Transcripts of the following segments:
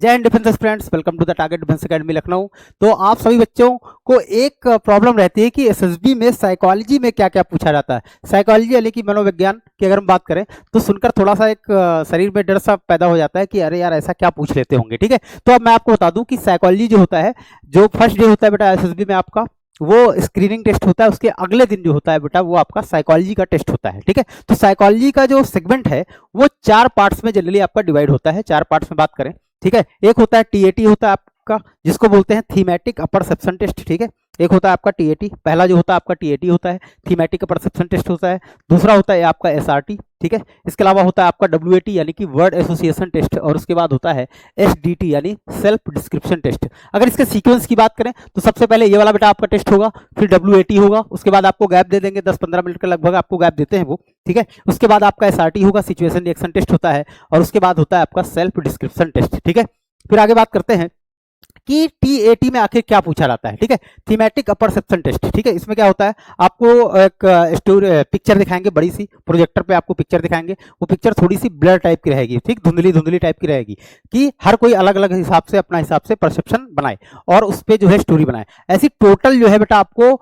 जय हिंद defence friends, welcome to the Target Defence Academy Lucknow. तो आप सभी बच्चों को एक प्रॉब्लम रहती है कि एसएसबी में साइकोलॉजी में क्या क्या पूछा जाता है। साइकोलॉजी यानी कि मनोविज्ञान की अगर हम बात करें तो सुनकर थोड़ा सा एक शरीर में डर सा पैदा हो जाता है कि अरे यार ऐसा क्या पूछ लेते होंगे। ठीक है, तो अब मैं आपको बता दूं कि साइकोलॉजी जो होता है, जो फर्स्ट डे होता है बेटा एसएसबी में आपका, वो स्क्रीनिंग टेस्ट होता है। उसके अगले दिन जो होता है बेटा वो आपका साइकोलॉजी का टेस्ट होता है। ठीक है, तो साइकोलॉजी का जो सेगमेंट है वो 4 पार्ट्स में जनरली आपका डिवाइड होता है। 4 पार्ट्स में बात करें, ठीक है, एक होता है टीएटी होता है आपका, जिसको बोलते हैं थीमेटिक परसेप्शन टेस्ट। ठीक है, एक होता है आपका टीएटी, पहला जो होता है आपका टीएटी होता है, थीमेटिक परसेप्शन टेस्ट होता है। दूसरा होता है आपका एसआरटी। ठीक है, इसके अलावा होता है आपका डब्ल्यूएटी यानी कि वर्ड एसोसिएशन टेस्ट, और उसके बाद होता है एसडीटी यानी सेल्फ डिस्क्रिप्शन टेस्ट। अगर इसके सीक्वेंस की बात करें तो सबसे पहले ये वाला बेटा आपका टेस्ट होगा, फिर डब्ल्यूएटी होगा, उसके बाद आपको गैप दे देंगे 10-15 मिनट का लगभग आपको गैप देते हैं वो। ठीक है, उसके बाद आपका एसआरटी होगा, सिचुएशन रिएक्शन टेस्ट होता है, और उसके बाद होता है आपका सेल्फ डिस्क्रिप्शन टेस्ट। ठीक है, फिर आगे बात करते हैं कि टीएटी में आखिर क्या पूछा जाता है। ठीक है, थीमेटिक परसेप्शन टेस्ट। ठीक है, इसमें क्या होता है, आपको एक स्टोरी पिक्चर दिखाएंगे, बड़ी सी प्रोजेक्टर पे आपको पिक्चर दिखाएंगे। वो पिक्चर थोड़ी सी ब्लर टाइप की रहेगी, ठीक, धुंधली धुंधली टाइप की रहेगी, कि हर कोई अलग अलग हिसाब से अपना हिसाब से परसेप्शन बनाए और उस पर जो है स्टोरी बनाए। ऐसी टोटल जो है बेटा आपको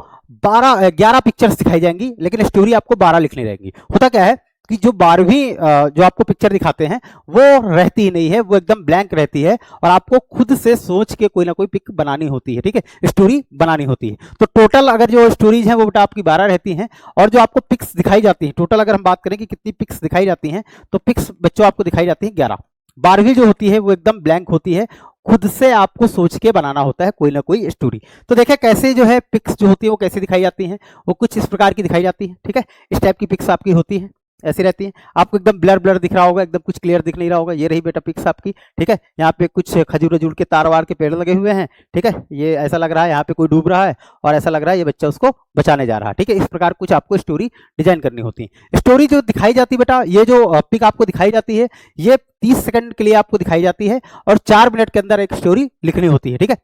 11 पिक्चर्स दिखाई जाएंगी, लेकिन स्टोरी आपको 12 लिखनी रहेंगी। होता क्या है कि जो 12वीं जो आपको पिक्चर दिखाते हैं वो रहती ही नहीं है, वो एकदम ब्लैंक रहती है, और आपको खुद से सोच के कोई ना कोई पिक बनानी होती है। ठीक है, स्टोरी बनानी होती है। तो टोटल अगर जो स्टोरीज हैं वो बेटा आपकी 12 रहती हैं, और जो आपको पिक्स दिखाई जाती हैं, टोटल अगर हम बात करें कि कितनी पिक्स दिखाई जाती हैं, तो पिक्स बच्चों आपको दिखाई जाती हैं 11। 12वीं जो होती है वो एकदम ब्लैंक होती है, खुद से आपको सोच के बनाना होता है कोई ना कोई स्टोरी। तो देखिए कैसे जो है पिक्स जो होती है वो कैसे दिखाई जाती हैं, वो कुछ इस प्रकार की दिखाई जाती है। ठीक है, इस टाइप की पिक्स आपकी होती है, ऐसी रहती है। आपको एकदम ब्लर ब्लर दिख रहा होगा, एकदम कुछ क्लियर दिख नहीं रहा होगा। ये रही बेटा पिक्स आपकी। ठीक है, यहाँ पे कुछ खजूर वजूर के तार वार के पेड़ लगे हुए हैं। ठीक है, ये ऐसा लग रहा है यहाँ पे कोई डूब रहा है, और ऐसा लग रहा है ये बच्चा उसको बचाने जा रहा है। ठीक है, इस प्रकार कुछ आपको स्टोरी डिजाइन करनी होती है। स्टोरी जो दिखाई जाती है बेटा, ये जो पिक आपको दिखाई जाती है ये 30 सेकंड के लिए आपको दिखाई जाती है, और 4 मिनट के अंदर एक स्टोरी लिखनी होती है। ठीक है,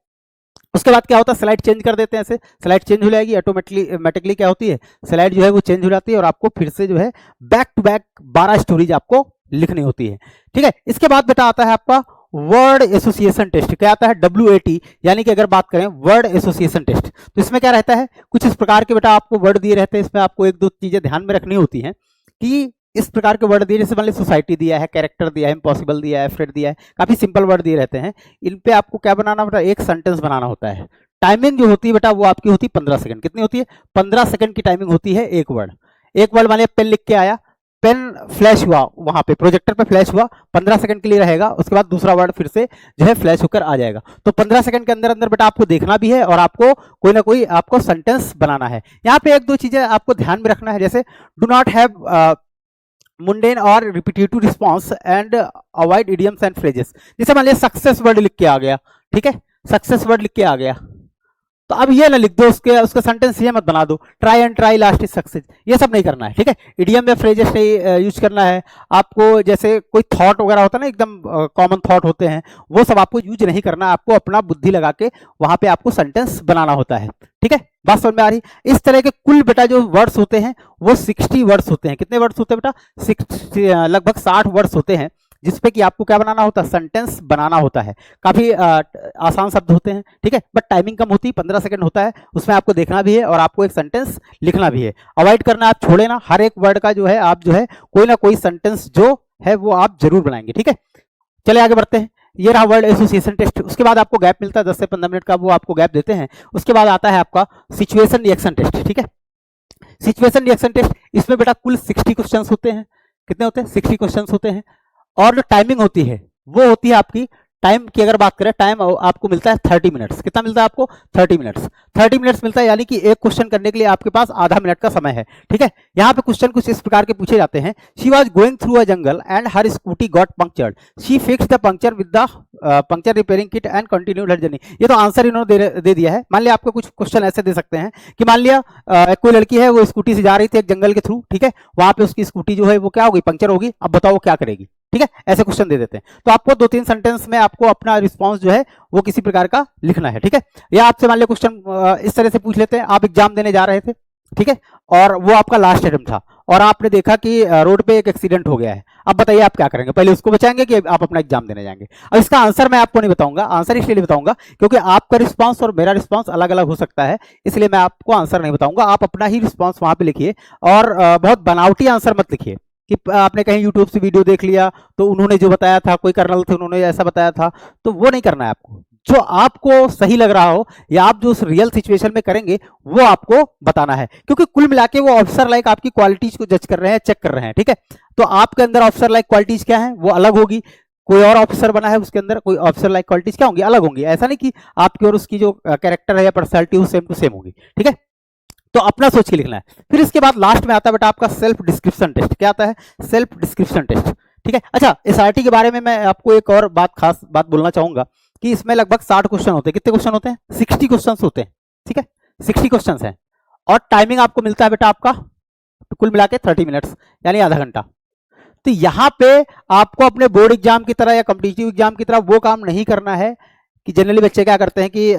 उसके बाद क्या होता है, स्लाइड चेंज कर देते हैं, ऐसे स्लाइड चेंज हो जाएगी ऑटोमेटिकली क्या होती है, स्लाइड जो है वो चेंज हो जाती है, और आपको फिर से जो है बैक टू बैक 12 स्टोरीज आपको लिखनी होती है। ठीक है, इसके बाद बेटा आता है आपका वर्ड एसोसिएशन टेस्ट। क्या आता है, डब्ल्यूएटी यानी कि अगर बात करें वर्ड एसोसिएशन टेस्ट, तो इसमें क्या रहता है, कुछ इस प्रकार के बेटा आपको वर्ड दिए रहते हैं। इसमें आपको 1-2 चीजें ध्यान में रखनी होती हैं कि इस प्रकार के वर्ड दिए, जैसे मान लीजिए सोसाइटी दिया है, कैरेक्टर दिया है, इम्पॉसिबल दिया है, फ्रेड दिया है, काफी सिंपल वर्ड दिए रहते हैं। इन पे आपको क्या बनाना बेटा, एक सेंटेंस बनाना होता है। टाइमिंग जो होती है बेटा वो आपकी होती है 15 सेकंड। कितनी होती है, 15 सेकंड की टाइमिंग होती है। एक वर्ड मान लिया पेन लिख के आया, पेन फ्लैश हुआ, वहां पे प्रोजेक्टर पे फ्लैश हुआ, 15 सेकंड के लिए रहेगा, उसके बाद दूसरा वर्ड फिर से जो है फ्लैश होकर आ जाएगा। तो 15 सेकंड के अंदर अंदर बेटा आपको देखना भी है, और आपको कोई ना कोई आपको सेंटेंस बनाना है। यहाँ पे 1-2 चीजें आपको ध्यान में रखना है, जैसे डू नॉट हैव मुंडेन और repetitive response and avoid idioms and phrases. जैसे मान लिया सक्सेस वर्ड लिख के आ गया, ठीक है, सक्सेस वर्ड लिख के आ गया, तो अब ये ना लिख दो उसका सेंटेंस ये मत बना दो, try and try last is success, ये सब नहीं करना है। ठीक है, इडियम या फ्रेजेस यूज करना है आपको। जैसे कोई थॉट वगैरह होता है ना, एकदम कॉमन थॉट होते हैं, वो सब आपको यूज नहीं करना। आपको अपना बुद्धि लगा के वहां पे आपको सेंटेंस बनाना होता है। ठीक है, बात समझ में आ रही। इस तरह के कुल बेटा जो वर्ड्स होते हैं वो 60 वर्ड्स होते हैं। कितने वर्ड्स होते हैं बेटा, 60, लगभग 60 वर्ड्स होते हैं, जिसपे कि आपको क्या बनाना होता है, सेंटेंस बनाना होता है। काफी आसान शब्द होते हैं। ठीक है, बट टाइमिंग कम होती है, 15 सेकंड होता है, उसमें आपको देखना भी है और आपको एक सेंटेंस लिखना भी है। अवॉइड करना, आप छोड़े ना, हर एक वर्ड का जो है आप जो है कोई ना कोई सेंटेंस जो है वो आप जरूर बनाएंगे। ठीक है, चले आगे बढ़ते हैं। ये रहा वर्ड एसोसिएशन टेस्ट। उसके बाद आपको गैप मिलता है 10 से 15 मिनट का, वो आपको गैप देते हैं। उसके बाद आता है आपका सिचुएशन रिएक्शन टेस्ट। ठीक है, सिचुएशन रिएक्शन टेस्ट, इसमें बेटा कुल 60 क्वेश्चन होते हैं। कितने होते हैं, 60 क्वेश्चन होते हैं, और जो टाइमिंग होती है वो होती है आपकी, टाइम की अगर बात करें, टाइम आपको मिलता है 30 मिनट्स। कितना मिलता है आपको, 30 मिनट्स। 30 मिनट्स मिलता है, यानी कि एक क्वेश्चन करने के लिए आपके पास आधा मिनट का समय है। ठीक है, यहाँ पे क्वेश्चन कुछ इस प्रकार के पूछे जाते हैं। She was going through a jungle and her scooty got punctured, she fix the puncture with the puncture repairing kit and continued her journey. ये तो आंसर इन्होंने दे दिया है। मान लिया आपको कुछ क्वेश्चन ऐसे दे सकते हैं कि मान लिया कोई लड़की है, वो स्कूटी से जा रही थी एक जंगल के थ्रू। ठीक है, वहां पे उसकी स्कूटी जो है वो क्या होगी, पंक्चर होगी। अब बताओ वो क्या करेगी। ठीक है, ऐसे क्वेश्चन दे देते हैं। तो आपको 2-3 सेंटेंस में आपको अपना रिस्पांस जो है वो किसी प्रकार का लिखना है। ठीक है, या आपसे मान लिया क्वेश्चन इस तरह से पूछ लेते हैं, आप एग्जाम देने जा रहे थे, ठीक है, और वो आपका लास्ट अटेम्प्ट था, और आपने देखा कि रोड पे एक एक्सीडेंट हो गया है। अब बताइए आप क्या करेंगे, पहले उसको बचाएंगे कि आप अपना एग्जाम देने जाएंगे? अब इसका आंसर मैं आपको नहीं बताऊंगा, आंसर इसलिए नहीं बताऊंगा क्योंकि आपका रिस्पांस और मेरा रिस्पांस अलग अलग हो सकता है, इसलिए मैं आपको आंसर नहीं बताऊंगा। आप अपना ही रिस्पांस वहां पे लिखिए और बहुत बनावटी आंसर मत लिखिए कि आपने कहीं यूट्यूब से वीडियो देख लिया तो उन्होंने जो बताया था, कोई कर्नल थे उन्होंने ऐसा बताया था, तो वो नहीं करना है आपको। जो आपको सही लग रहा हो या आप जो उस रियल सिचुएशन में करेंगे वो आपको बताना है, क्योंकि कुल मिला के वो ऑफिसर लाइक आपकी क्वालिटीज को जज कर रहे हैं, चेक कर रहे हैं, ठीक है। तो आपके अंदर ऑफिसर लाइक क्वालिटीज क्या है वो अलग होगी, कोई और ऑफिसर बना है उसके अंदर कोई ऑफिसर लाइक क्वालिटीज क्या होंगी, अलग होंगी। ऐसा नहीं कि आपकी और उसकी जो कैरेक्टर है या पर्सनैलिटी वो सेम टू सेम होगी, ठीक है। तो अपना सोच के लिखना है। फिर इसके बाद लास्ट में आता है बेटा आपका सेल्फ डिस्क्रिप्शन टेस्ट। क्या आता है? सेल्फ डिस्क्रिप्शन टेस्ट, ठीक है। अच्छा, एसआरटी के बारे में मैं आपको एक और बात, खास बात बोलना चाहूंगा कि इसमें लगभग 60 क्वेश्चन होते हैं। कितने क्वेश्चन होते हैं? 60 क्वेश्चन होते हैं, ठीक है। 60 क्वेश्चन है और टाइमिंग आपको मिलता है बेटा आपका कुल मिला के 30 मिनट्स यानी आधा घंटा। तो यहां पे आपको अपने बोर्ड एग्जाम की तरह या कॉम्पिटिटिव एग्जाम की तरह वो काम नहीं करना है कि जनरली बच्चे क्या करते हैं कि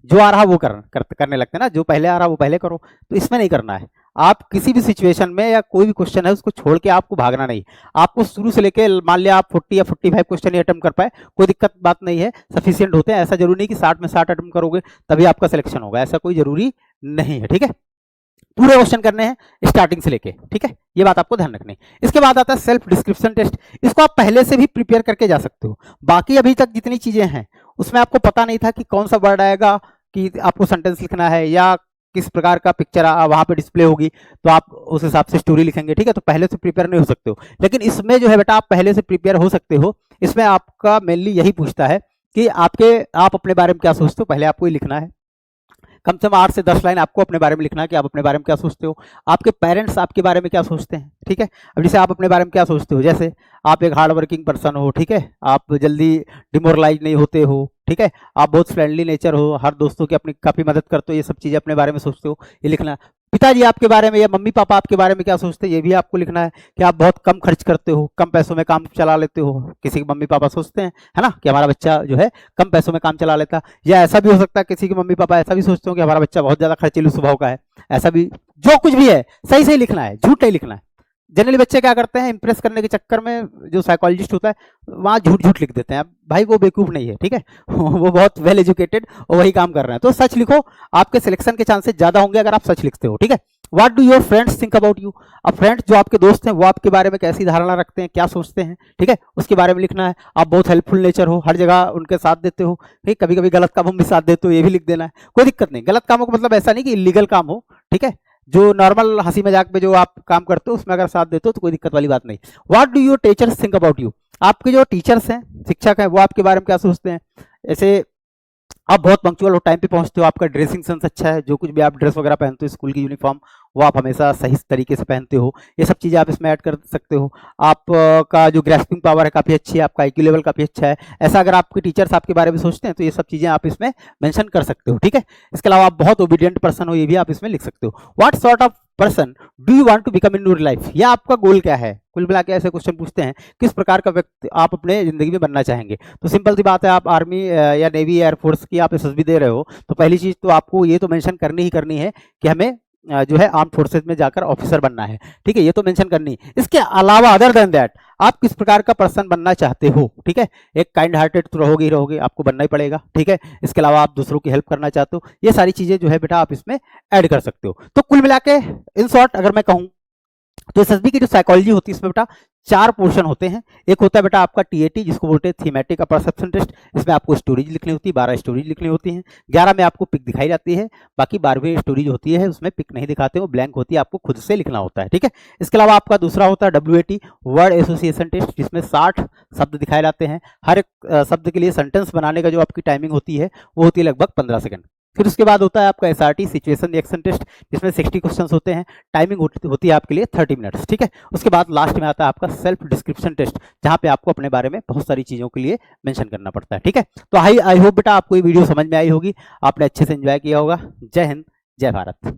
जो आ रहा वो करने लगते हैं ना, जो पहले आ रहा वो पहले करो। तो इसमें नहीं करना है। आप किसी भी सिचुएशन में या कोई भी क्वेश्चन है उसको छोड़ के आपको भागना नहीं। आपको शुरू से लेके मान लिया आप 40 या 45 क्वेश्चन ही अटेम्प्ट कर पाए, कोई दिक्कत बात नहीं है, सफिशिएंट होते हैं। ऐसा जरूरी नहीं कि 60 में 60 अटेम्प्ट करोगे तभी आपका सिलेक्शन होगा, ऐसा कोई जरूरी नहीं है, ठीक है। पूरे क्वेश्चन करने हैं स्टार्टिंग से लेके, ठीक है। ये बात आपको ध्यान रखनी है। इसके बाद आता है सेल्फ डिस्क्रिप्शन टेस्ट। इसको आप पहले से भी प्रिपेयर करके जा सकते हो। बाकी अभी तक जितनी चीजें हैं उसमें आपको पता नहीं था कि कौन सा वर्ड आएगा, कि आपको सेंटेंस लिखना है या किस प्रकार का पिक्चर वहां पे डिस्प्ले होगी, तो आप उस हिसाब से स्टोरी लिखेंगे, ठीक है। तो पहले से प्रिपेयर नहीं हो सकते हो, लेकिन इसमें जो है बेटा आप पहले से प्रिपेयर हो सकते हो। इसमें आपका मेनली यही पूछता है कि आप अपने बारे में क्या सोचते हो, पहले आपको ही लिखना है। कम से कम 8 से 10 लाइन आपको अपने बारे में लिखना है कि आप अपने बारे में क्या सोचते हो, आपके पेरेंट्स आपके बारे में क्या सोचते हैं, ठीक है। अब जैसे आप अपने बारे में क्या सोचते हो, जैसे आप एक हार्ड वर्किंग पर्सन हो, ठीक है, आप जल्दी डिमोरलाइज नहीं होते हो, ठीक है, आप बहुत फ्रेंडली नेचर हो, हर दोस्तों की अपनी काफी मदद करते हो, ये सब चीजें अपने बारे में सोचते हो, ये लिखना है। पिताजी आपके बारे में या मम्मी पापा आपके बारे में क्या सोचते हैं ये भी आपको लिखना है, कि आप बहुत कम खर्च करते हो, कम पैसों में काम चला लेते हो। किसी के मम्मी पापा सोचते हैं, है ना, कि हमारा बच्चा जो है कम पैसों में काम चला लेता है, या ऐसा भी हो सकता है किसी के मम्मी पापा ऐसा भी सोचते हो कि हमारा बच्चा बहुत ज्यादा खर्चीलू स्वभाव का है। ऐसा भी, जो कुछ भी है सही सही लिखना है, झूठ नहीं लिखना है। जनरली बच्चे क्या करते हैं, इंप्रेस करने के चक्कर में जो साइकोलॉजिस्ट होता है वहां झूठ झूठ लिख देते हैं। भाई वो बेवकूफ नहीं है, ठीक है वो बहुत वेल एजुकेटेड और वही काम कर रहे हैं। तो सच लिखो, आपके सिलेक्शन के चांसेस ज्यादा होंगे अगर आप सच लिखते हो, ठीक है। What do your friends think about you. अब फ्रेंड्स जो आपके दोस्त हैं वो आपके बारे में कैसी धारणा रखते हैं, क्या सोचते हैं, ठीक है, उसके बारे में लिखना है। आप बहुत हेल्पफुल नेचर हो, हर जगह उनके साथ देते हो, ठीक, कभी कभी गलत कामों में साथ देते हो, ये भी लिख देना है। कोई दिक्कत नहीं, गलत कामों का मतलब ऐसा नहीं कि इलीगल काम हो, ठीक है। जो नॉर्मल हंसी मजाक में जो आप काम करते हो उसमें अगर साथ देते हो तो कोई दिक्कत वाली बात नहीं। What do your teachers think about you. आपके जो टीचर्स हैं, शिक्षक हैं, वो आपके बारे में क्या सोचते हैं। ऐसे आप बहुत पंक्चुअल हो, टाइम पे पहुंचते हो, आपका ड्रेसिंग सेंस अच्छा है, जो कुछ भी आप ड्रेस वगैरह पहनते हो स्कूल की यूनिफॉर्म वो आप हमेशा सही तरीके से पहनते हो, ये सब चीज़ें आप इसमें ऐड कर सकते हो। आप का जो ग्रेस्पिंग पावर है काफ़ी अच्छी है, आपका IQ लेवल काफ़ी अच्छा है, ऐसा अगर आपके टीचर्स आपके बारे में सोचते हैं तो ये सब चीज़ें आप इसमें मेंशन कर सकते हो, ठीक है। इसके अलावा आप बहुत ओबीडियंट पर्सन हो, ये भी आप इसमें लिख सकते हो। What sort of person do you want to become in your life, या आपका गोल क्या है। कुल मिला के ऐसे क्वेश्चन पूछते हैं, किस प्रकार का व्यक्ति आप अपने जिंदगी में बनना चाहेंगे। तो सिंपल सी बात है, आप आर्मी या नेवी एयरफोर्स की आप SSB दे रहे हो तो पहली चीज तो आपको ये तो मेंशन करनी ही करनी है कि हमें जो है आर्म फोर्सेज में जाकर ऑफिसर बनना है, ठीक है, ये तो मेंशन करनी है। इसके अलावा अदर देन दैट आप किस प्रकार का पर्सन बनना चाहते हो, ठीक है, एक काइंड हार्टेड तो रहोगे ही रहोगे, आपको बनना ही पड़ेगा, ठीक है। इसके अलावा आप दूसरों की हेल्प करना चाहते हो, ये सारी चीजें जो है बेटा आप इसमें ऐड कर सकते हो। तो कुल मिला के इन शॉर्ट अगर मैं कहूँ तो SSB की जो साइकोलॉजी होती है इसमें बेटा 4 पोर्शन होते हैं। एक होता है बेटा आपका TAT जिसको बोलते हैं थीमेटिक परसेप्शन टेस्ट, इसमें आपको स्टोरीज लिखनी होती है, 12 स्टोरीज लिखनी होती हैं, 11 में आपको पिक दिखाई जाती है, बाकी 12वीं स्टोरीज होती है उसमें पिक नहीं दिखाते, वो ब्लैंक होती है, आपको खुद से लिखना होता है, ठीक है। इसके अलावा आपका दूसरा होता है WAT वर्ड एसोसिएशन टेस्ट, जिसमें 60 शब्द दिखाए जाते हैं, हर एक शब्द के लिए सेंटेंस बनाने का जो आपकी टाइमिंग होती है वो होती है लगभग 15 सेकंड। फिर उसके बाद होता है आपका SRT सिचुएशन रिएक्शन टेस्ट, जिसमें 60 क्वेश्चंस होते हैं, टाइमिंग होती है आपके लिए 30 मिनट्स, ठीक है। उसके बाद लास्ट में आता है आपका सेल्फ डिस्क्रिप्शन टेस्ट, जहां पे आपको अपने बारे में बहुत सारी चीजों के लिए मेंशन करना पड़ता है, ठीक है। तो आई होप बेटा आपको ये वीडियो समझ में आई होगी, आपने अच्छे से एंजॉय किया होगा। जय हिंद, जय भारत।